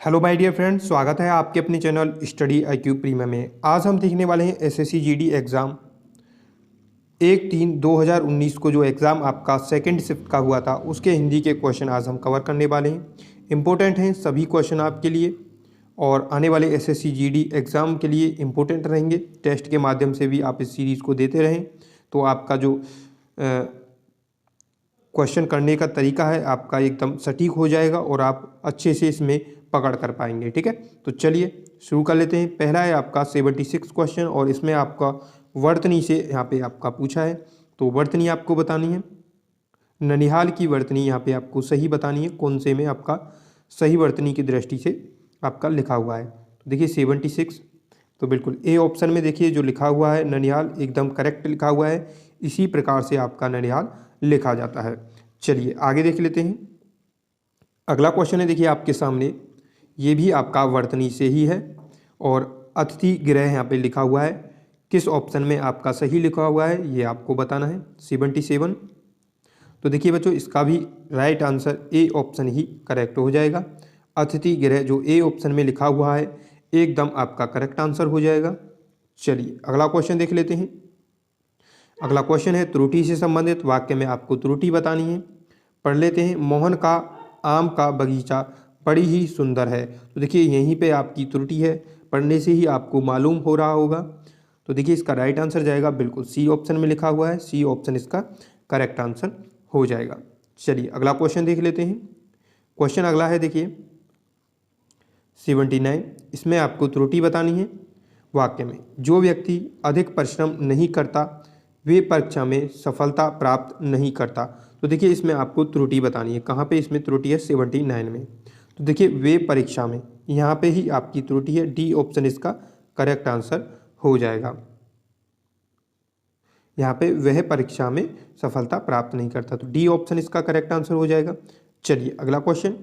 Hello my dear friends, स्वागत है आपके अपने चैनल स्टडी IQ प्रीमियम में। आज हम देखने वाले हैं SSC GD एग्ज़ाम 1/3/2019 को जो एग्ज़ाम आपका सेकंड शिफ्ट का हुआ था उसके हिंदी के क्वेश्चन आज हम कवर करने वाले हैं। इम्पोर्टेंट हैं सभी क्वेश्चन आपके लिए और आने वाले SSC GD एग्ज़ाम के लिए इम्पोर्टेंट रहेंगे। टेस्ट के माध्यम से भी आप इस सीरीज़ को देते रहें तो आपका जो क्वेश्चन करने का तरीका है आपका एकदम सटीक हो जाएगा और आप अच्छे से इसमें पकड़ कर पाएंगे। ठीक है, तो चलिए शुरू कर लेते हैं। पहला है आपका 76 क्वेश्चन और इसमें आपका वर्तनी से यहाँ पे आपका पूछा है, तो वर्तनी आपको बतानी है। ननिहाल की वर्तनी यहाँ पे आपको सही बतानी है, कौन से में आपका सही वर्तनी की दृष्टि से आपका लिखा हुआ है। तो देखिए 76 तो बिल्कुल ए ऑप्शन में देखिए जो लिखा हुआ है ननिहाल एकदम करेक्ट लिखा हुआ है। इसी प्रकार से आपका ननिहाल लिखा जाता है। चलिए आगे देख लेते हैं। अगला क्वेश्चन है देखिए आपके सामने, ये भी आपका वर्तनी से ही है और अतिथि गृह यहाँ पे लिखा हुआ है। किस ऑप्शन में आपका सही लिखा हुआ है ये आपको बताना है। 77 तो देखिए बच्चों इसका भी right answer A option he correct हो जाएगा। अतिथि गृह जो ए ऑप्शन में लिखा हुआ है एकदम आपका करेक्ट आंसर हो जाएगा। चलिए अगला क्वेश्चन देख लेते हैं। अगला क्वेश्चन है त्रुटि से संबंधित, वाक्य में आपको त्रुटि बतानी है। पढ़ लेते हैं। मोहन का आम का बगीचा बड़ी ही सुंदर है। तो देखिए यहीं पे आपकी त्रुटि है, पढ़ने से ही आपको मालूम हो रहा होगा। तो देखिए इसका राइट आंसर जाएगा बिल्कुल सी ऑप्शन में लिखा हुआ है। सी ऑप्शन इसका करेक्ट आंसर हो जाएगा। चलिए अगला क्वेश्चन देख लेते हैं। क्वेश्चन अगला है देखिए 79, इसमें आपको त्रुटि बतानी है। वाक्य में जो व्यक्ति अधिक परिश्रम नहीं करता वे परीक्षा में सफलता प्राप्त नहीं करता। तो देखिए इसमें आपको त्रुटि बतानी है। कहाँ पे इसमें त्रुटि है? 79 में। तो देखिए वे परीक्षा में, यहाँ पे ही आपकी त्रुटि है। डी ऑप्शन इसका करेक्ट आंसर हो जाएगा। यहाँ पे वह परीक्षा में सफलता प्राप्त नहीं करता, तो डी ऑप्शन इसका करेक्ट आंसर हो जाएगा। चलिए अगला क्वेश्चन,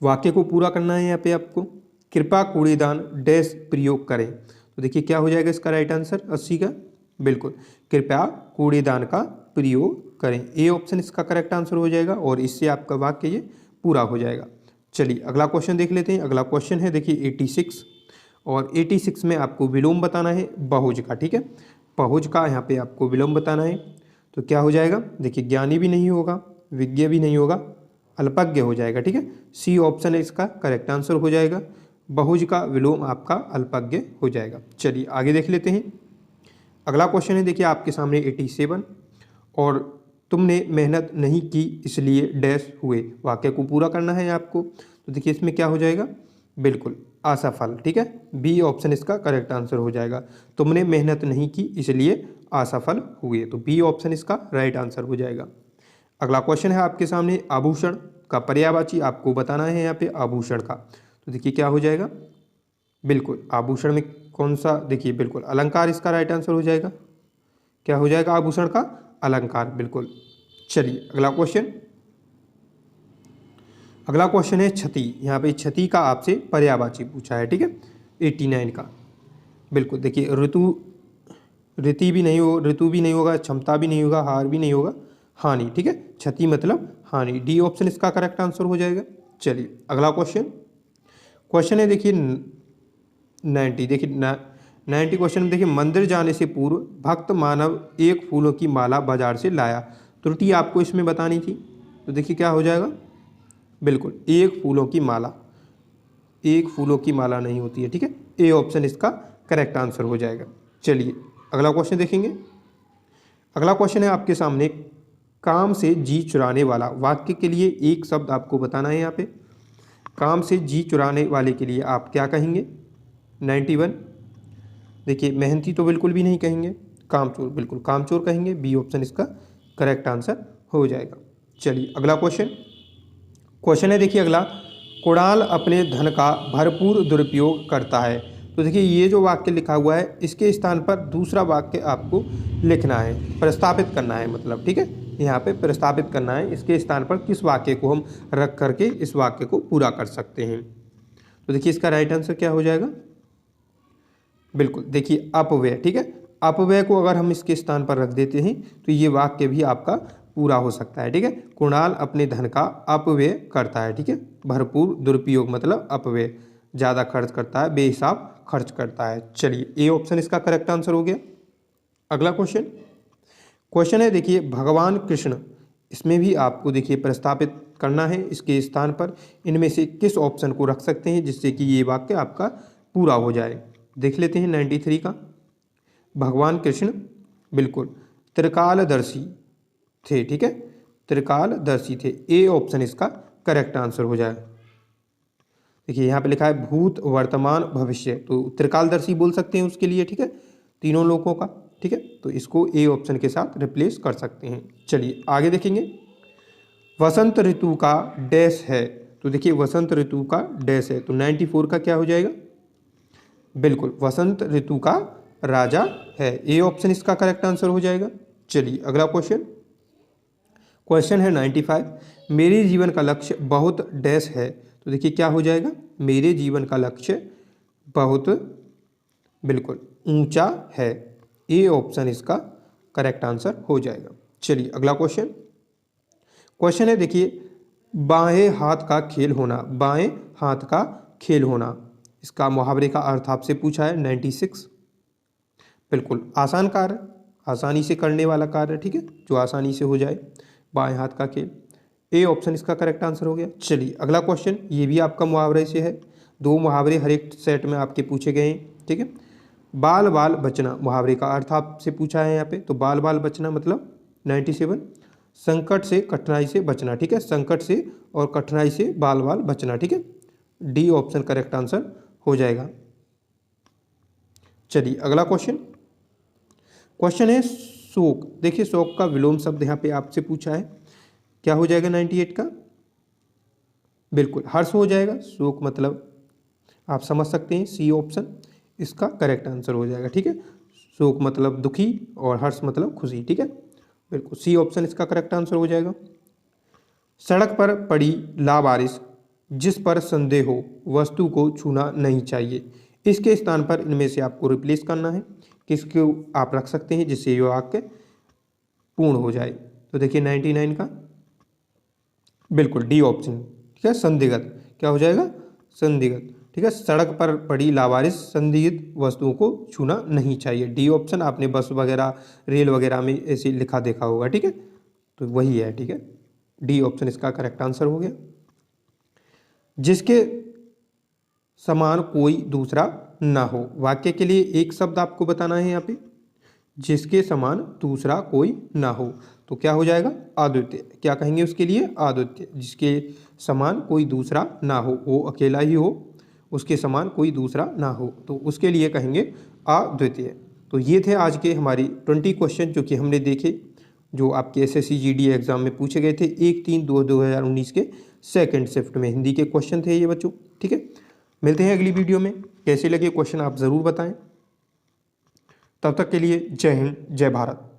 वाक्य को पूरा करना है। यहाँ पे आपको कृपया कूड़ेदान डैश प्रयोग करें। तो देखिए क्या हो जाएगा इसका राइट आंसर 80 का, बिल्कुल कृपया कूड़ेदान का प्रयोग करें। ए ऑप्शन इसका करेक्ट आंसर हो जाएगा और इससे आपका वाक्य ये पूरा हो जाएगा। चलिए अगला क्वेश्चन देख लेते हैं। अगला क्वेश्चन है देखिए 86 और 86 में आपको विलोम बताना है बहुज का। ठीक है, बहुज का यहाँ पे आपको विलोम बताना है। तो क्या हो जाएगा? देखिए ज्ञानी भी नहीं होगा, विज्ञ भी नहीं होगा, अल्पज्ञ हो जाएगा। ठीक है, सी ऑप्शन है इसका करेक्ट आंसर हो जाएगा। बहुज का विलोम आपका अल्पज्ञ हो जाएगा। चलिए आगे देख लेते हैं। अगला क्वेश्चन है देखिए आपके सामने 87 और तुमने मेहनत नहीं की इसलिए डैश हुए। वाक्य को पूरा करना है आपको। तो देखिए इसमें क्या हो जाएगा? बिल्कुल असफल। ठीक है, बी ऑप्शन इसका करेक्ट आंसर हो जाएगा। तुमने मेहनत नहीं की इसलिए असफल हुए, तो बी ऑप्शन इसका राइट आंसर हो जाएगा। अगला क्वेश्चन है आपके सामने आभूषण का पर्यायवाची आपको बताना है यहाँ पे आभूषण का। तो देखिए क्या हो जाएगा? बिल्कुल आभूषण में कौन सा? देखिए बिल्कुल अलंकार इसका राइट आंसर हो जाएगा। क्या हो जाएगा? आभूषण का अलंकार, बिल्कुल। चलिए अगला क्वेश्चन, अगला क्वेश्चन है क्षति। यहाँ पे क्षति का आपसे पर्यायवाची पूछा है। ठीक है, 89 का, बिल्कुल देखिए ऋतु ऋति भी नहीं हो, ऋतु भी नहीं होगा, क्षमता भी नहीं होगा, हार भी नहीं होगा, हानि। ठीक है, क्षति मतलब हानि। डी ऑप्शन इसका करेक्ट आंसर हो जाएगा। चलिए अगला क्वेश्चन, क्वेश्चन है देखिए 90। देखिए 90 क्वेश्चन में देखिए मंदिर जाने से पूर्व भक्त मानव एक फूलों की माला बाजार से लाया। त्रुटि आपको इसमें बतानी थी। तो देखिए क्या हो जाएगा? बिल्कुल एक फूलों की माला, एक फूलों की माला नहीं होती है। ठीक है, ए ऑप्शन इसका करेक्ट आंसर हो जाएगा। चलिए अगला क्वेश्चन देखेंगे। अगला क्वेश्चन है आपके सामने काम से जी चुराने वाला। वाक्य के लिए एक शब्द आपको बताना है। यहाँ पे काम से जी चुराने वाले के लिए आप क्या कहेंगे? 91 देखिए मेहनती तो बिल्कुल भी नहीं कहेंगे, कामचोर बिल्कुल कामचोर कहेंगे। बी ऑप्शन इसका करेक्ट आंसर हो जाएगा। चलिए अगला क्वेश्चन, क्वेश्चन है देखिए अगला, कुणाल अपने धन का भरपूर दुरुपयोग करता है। तो देखिए ये जो वाक्य लिखा हुआ है इसके स्थान पर दूसरा वाक्य आपको लिखना है, प्रस्तावित करना है मतलब। ठीक है, यहाँ पे प्रस्तावित करना है, इसके स्थान पर किस वाक्य को हम रख करके इस वाक्य को पूरा कर सकते हैं। तो देखिए इसका राइट आंसर क्या हो जाएगा? बिल्कुल देखिए अपव्यय। ठीक है, अपव्यय को अगर हम इसके स्थान पर रख देते हैं तो ये वाक्य भी आपका पूरा हो सकता है, ठीक है। कुणाल अपने धन का अपव्यय करता है, ठीक है। भरपूर दुरुपयोग मतलब अपव्यय, ज़्यादा खर्च करता है, बेहिसाब खर्च करता है। चलिए ए ऑप्शन इसका करेक्ट आंसर हो गया। अगला क्वेश्चन है देखिए भगवान कृष्ण, इसमें भी आपको देखिए प्रस्तापित करना है इसके स्थान पर इनमें से किस ऑप्शन को रख सकते हैं जिससे कि ये वाक्य आपका पूरा हो जाए। देख लेते हैं 93 का। भगवान कृष्ण बिल्कुल त्रिकालदर्शी थे, ठीक है, त्रिकालदर्शी थे। ए ऑप्शन इसका करेक्ट आंसर हो जाए। देखिए यहाँ पे लिखा है भूत वर्तमान भविष्य, तो त्रिकालदर्शी बोल सकते हैं उसके लिए, ठीक है, तीनों लोगों का, ठीक है। तो इसको ए ऑप्शन के साथ रिप्लेस कर सकते हैं। चलिए आगे देखेंगे। वसंत ऋतु का डैश है, तो देखिए वसंत ऋतु का डैश है, तो 94 का क्या हो जाएगा। बिल्कुल वसंत ऋतु का राजा है। ए ऑप्शन इसका करेक्ट आंसर हो जाएगा। चलिए अगला क्वेश्चन है 95। मेरे जीवन का लक्ष्य बहुत डैश है, तो देखिए क्या हो जाएगा। मेरे जीवन का लक्ष्य बहुत बिल्कुल ऊंचा है। ए ऑप्शन इसका करेक्ट आंसर हो जाएगा। चलिए अगला क्वेश्चन है देखिए बाएं हाथ का खेल होना, बाएं हाथ का खेल होना, इसका मुहावरे का अर्थ आपसे पूछा है 96। बिल्कुल आसान कार्य, आसानी से करने वाला कार्य, ठीक है, जो आसानी से हो जाए, बाएं हाथ का खेल। ए ऑप्शन इसका करेक्ट आंसर हो गया। चलिए अगला क्वेश्चन, ये भी आपका मुहावरे से है, 2 मुहावरे हर एक सेट में आपके पूछे गए हैं, ठीक है। बाल बाल बचना, मुहावरे का अर्थ आपसे पूछा है यहाँ पे, तो बाल बाल बचना मतलब 97। संकट से कठिनाई से बचना, ठीक है, संकट से और कठिनाई से बाल बाल बचना, ठीक है। डी ऑप्शन करेक्ट आंसर हो जाएगा। चलिए अगला क्वेश्चन है शोक। देखिए शोक का विलोम शब्द यहाँ पे आपसे पूछा है, क्या हो जाएगा 98 का। बिल्कुल हर्ष हो जाएगा, शोक मतलब आप समझ सकते हैं, सी ऑप्शन इसका करेक्ट आंसर हो जाएगा, ठीक है। शोक मतलब दुखी और हर्ष मतलब खुशी, ठीक है, बिल्कुल सी ऑप्शन इसका करेक्ट आंसर हो जाएगा। सड़क पर पड़ी लावारिस, जिस पर संदेह हो वस्तु को छूना नहीं चाहिए, इसके स्थान पर इनमें से आपको रिप्लेस करना है, किसको आप रख सकते हैं जिससे ये वाक्य पूर्ण हो जाए। तो देखिए 99 का बिल्कुल डी ऑप्शन, ठीक है, संदिग्ध, क्या हो जाएगा, संदिग्ध, ठीक है। सड़क पर पड़ी लावारिस संदिग्ध वस्तुओं को छूना नहीं चाहिए। डी ऑप्शन आपने बस वगैरह रेल वगैरह में ऐसे लिखा देखा होगा, ठीक है, तो वही है, ठीक है, डी ऑप्शन इसका करेक्ट आंसर हो गया। जिसके समान कोई दूसरा ना हो, वाक्य के लिए एक शब्द आपको बताना है यहाँ पे, जिसके समान दूसरा कोई ना हो, तो क्या हो जाएगा, अद्वितीय। क्या कहेंगे उसके लिए, अद्वितीय, जिसके समान कोई दूसरा ना हो, वो अकेला ही हो, उसके समान कोई दूसरा ना हो, तो उसके लिए कहेंगे अद्वितीय। तो ये थे आज के हमारी 20 क्वेश्चन जो कि हमने देखे, जो आपके SSC GD एग्जाम में पूछे गए थे 1/3/2019 के सेकंड शिफ्ट में हिंदी के क्वेश्चन थे ये बच्चों, ठीक है। मिलते हैं अगली वीडियो में, कैसे लगे क्वेश्चन आप ज़रूर बताएं। तब तक के लिए जय हिंद जय भारत।